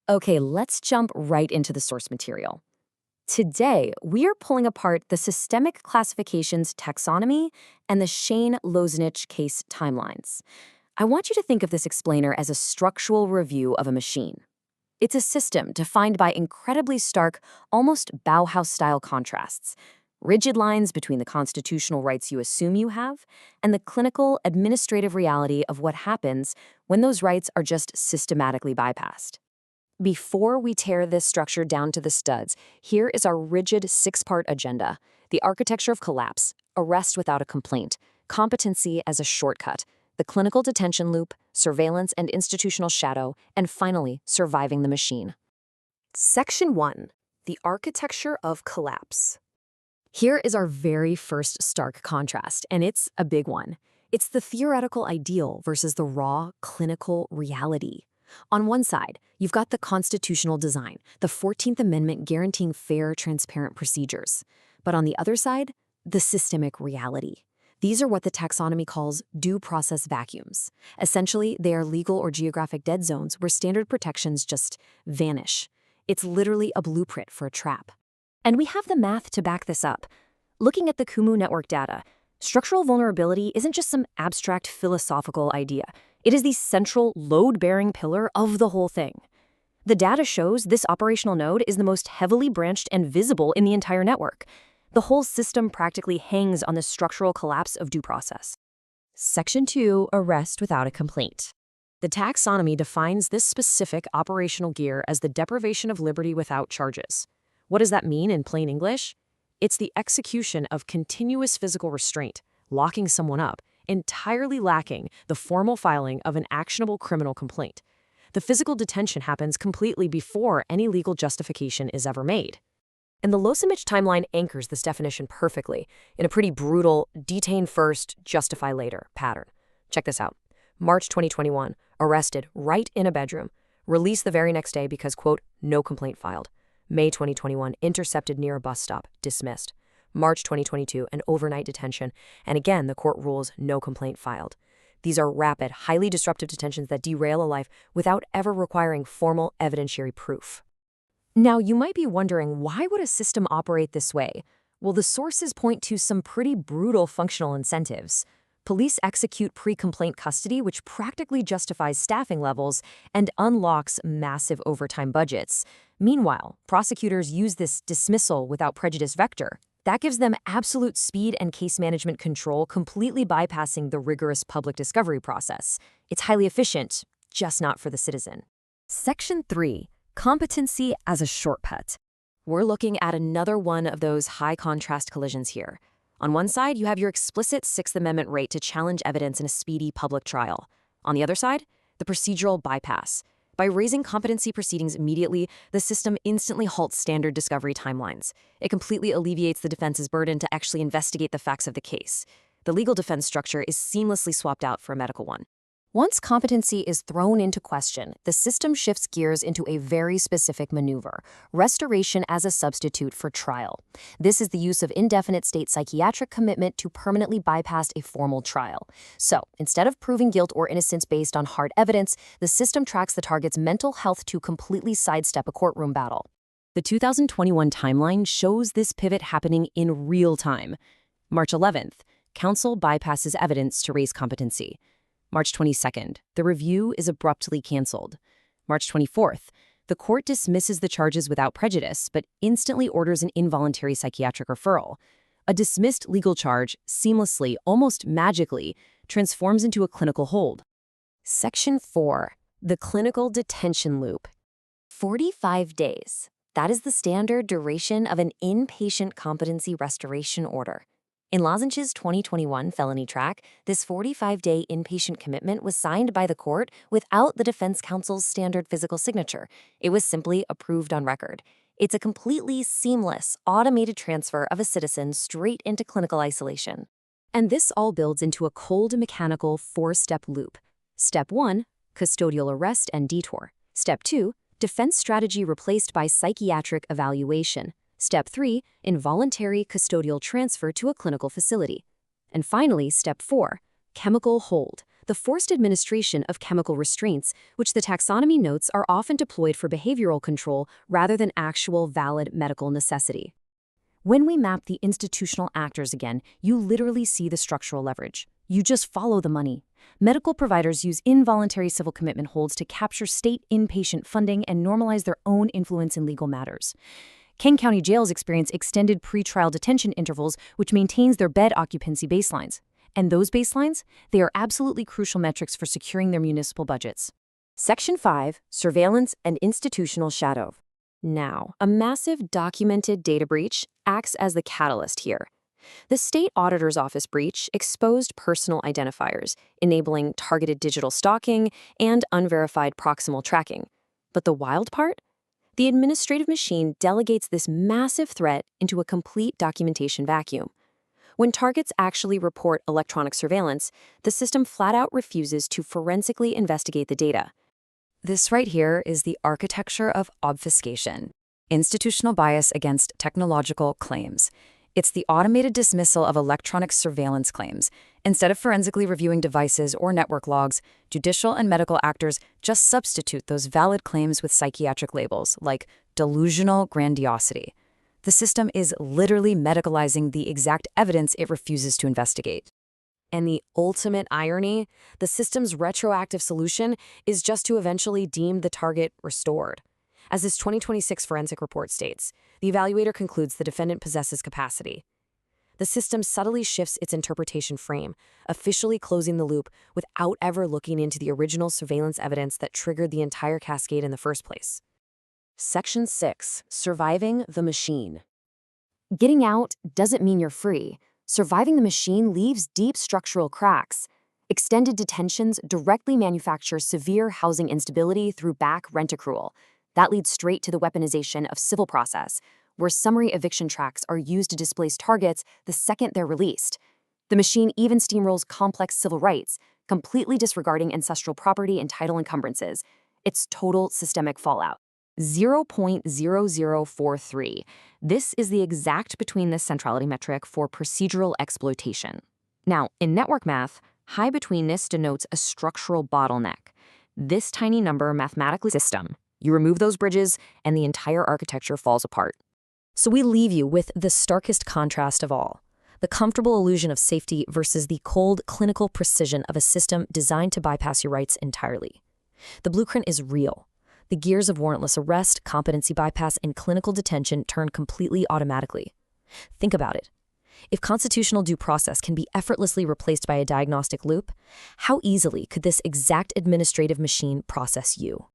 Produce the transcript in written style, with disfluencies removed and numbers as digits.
Okay, let's jump right into the source material. Today, we are pulling apart the systemic classifications taxonomy and the Shane-Lozenich case timelines. I want you to think of this explainer as a structural review of a machine. It's a system defined by incredibly stark, almost Bauhaus-style contrasts, rigid lines between the constitutional rights you assume you have and the clinical, administrative reality of what happens when those rights are just systematically bypassed. Before we tear this structure down to the studs, here is our rigid six-part agenda: the architecture of collapse, arrest without a complaint, competency as a shortcut, the clinical detention loop, surveillance and institutional shadow, and finally, surviving the machine. Section 1. The architecture of collapse. Here is our very first stark contrast, and it's a big one. It's the theoretical ideal versus the raw, clinical reality. On one side, you've got the constitutional design, the 14th Amendment guaranteeing fair, transparent procedures. But on the other side, the systemic reality. These are what the taxonomy calls due process vacuums. Essentially, they are legal or geographic dead zones where standard protections just vanish. It's literally a blueprint for a trap. And we have the math to back this up. Looking at the Kumu network data, structural vulnerability isn't just some abstract philosophical idea. It is the central load-bearing pillar of the whole thing. The data shows this operational node is the most heavily branched and visible in the entire network. The whole system practically hangs on the structural collapse of due process. Section 2, arrest without a complaint. The taxonomy defines this specific operational gear as the deprivation of liberty without charges. What does that mean in plain English? It's the execution of continuous physical restraint, locking someone up, entirely lacking the formal filing of an actionable criminal complaint. The physical detention happens completely before any legal justification is ever made. And the Lozenich timeline anchors this definition perfectly in a pretty brutal, detain first, justify later pattern. Check this out. March 2021, arrested right in a bedroom. Released the very next day because, quote, no complaint filed. May 2021, intercepted near a bus stop, dismissed. March 2022, an overnight detention, and again, the court rules no complaint filed. These are rapid, highly disruptive detentions that derail a life without ever requiring formal evidentiary proof. Now, you might be wondering, why would a system operate this way? Well, the sources point to some pretty brutal functional incentives. Police execute pre-complaint custody, which practically justifies staffing levels and unlocks massive overtime budgets. Meanwhile, prosecutors use this dismissal without prejudice vector. That gives them absolute speed and case management control, completely bypassing the rigorous public discovery process. It's highly efficient, just not for the citizen. Section 3. Competency as a shortcut. We're looking at another one of those high-contrast collisions here. On one side, you have your explicit Sixth Amendment right to challenge evidence in a speedy public trial. On the other side, the procedural bypass. By raising competency proceedings immediately, the system instantly halts standard discovery timelines. It completely alleviates the defense's burden to actually investigate the facts of the case. The legal defense structure is seamlessly swapped out for a medical one. Once competency is thrown into question, the system shifts gears into a very specific maneuver: restoration as a substitute for trial. This is the use of indefinite state psychiatric commitment to permanently bypass a formal trial. So, instead of proving guilt or innocence based on hard evidence, the system tracks the target's mental health to completely sidestep a courtroom battle. The 2021 timeline shows this pivot happening in real time. March 11th, counsel bypasses evidence to raise competency. March 22nd, the review is abruptly canceled. March 24th, the court dismisses the charges without prejudice, but instantly orders an involuntary psychiatric referral. A dismissed legal charge seamlessly, almost magically, transforms into a clinical hold. Section 4. The clinical detention loop. 45 days. That is the standard duration of an inpatient competency restoration order. In Lozenich's 2021 felony track, this 45-day inpatient commitment was signed by the court without the defense counsel's standard physical signature. It was simply approved on record. It's a completely seamless, automated transfer of a citizen straight into clinical isolation. And this all builds into a cold, mechanical four-step loop. Step 1, custodial arrest and detour. Step 2, defense strategy replaced by psychiatric evaluation. Step 3, involuntary custodial transfer to a clinical facility. And finally, Step 4, chemical hold. the forced administration of chemical restraints, which the taxonomy notes are often deployed for behavioral control rather than actual valid medical necessity. When we map the institutional actors again, you literally see the structural leverage. You just follow the money. Medical providers use involuntary civil commitment holds to capture state inpatient funding and normalize their own influence in legal matters. King County jails experience extended pretrial detention intervals, which maintains their bed occupancy baselines. And those baselines, they are absolutely crucial metrics for securing their municipal budgets. Section 5, Surveillance and Institutional Shadow. Now, a massive documented data breach acts as the catalyst here. The state auditor's office breach exposed personal identifiers, enabling targeted digital stalking and unverified proximal tracking. But the wild part? The administrative machine delegates this massive threat into a complete documentation vacuum. When targets actually report electronic surveillance, the system flat-out refuses to forensically investigate the data. This right here is the architecture of obfuscation, institutional bias against technological claims. It's the automated dismissal of electronic surveillance claims. Instead of forensically reviewing devices or network logs, judicial and medical actors just substitute those valid claims with psychiatric labels like delusional grandiosity. The system is literally medicalizing the exact evidence it refuses to investigate. And the ultimate irony, the system's retroactive solution is just to eventually deem the target restored. As this 2026 forensic report states, the evaluator concludes the defendant possesses capacity. The system subtly shifts its interpretation frame, officially closing the loop without ever looking into the original surveillance evidence that triggered the entire cascade in the first place. Section 6, Surviving the Machine. Getting out doesn't mean you're free. Surviving the machine leaves deep structural cracks. Extended detentions directly manufacture severe housing instability through back rent accrual. That leads straight to the weaponization of civil process, where summary eviction tracts are used to displace targets the second they're released. The machine even steamrolls complex civil rights, completely disregarding ancestral property and title encumbrances. It's total systemic fallout. 0.0043. This is the exact betweenness centrality metric for procedural exploitation. Now, in network math, high betweenness denotes a structural bottleneck. This tiny number mathematically system. You remove those bridges, and the entire architecture falls apart. So we leave you with the starkest contrast of all, the comfortable illusion of safety versus the cold, clinical precision of a system designed to bypass your rights entirely. The blueprint is real. The gears of warrantless arrest, competency bypass, and clinical detention turn completely automatically. Think about it. If constitutional due process can be effortlessly replaced by a diagnostic loop, how easily could this exact administrative machine process you?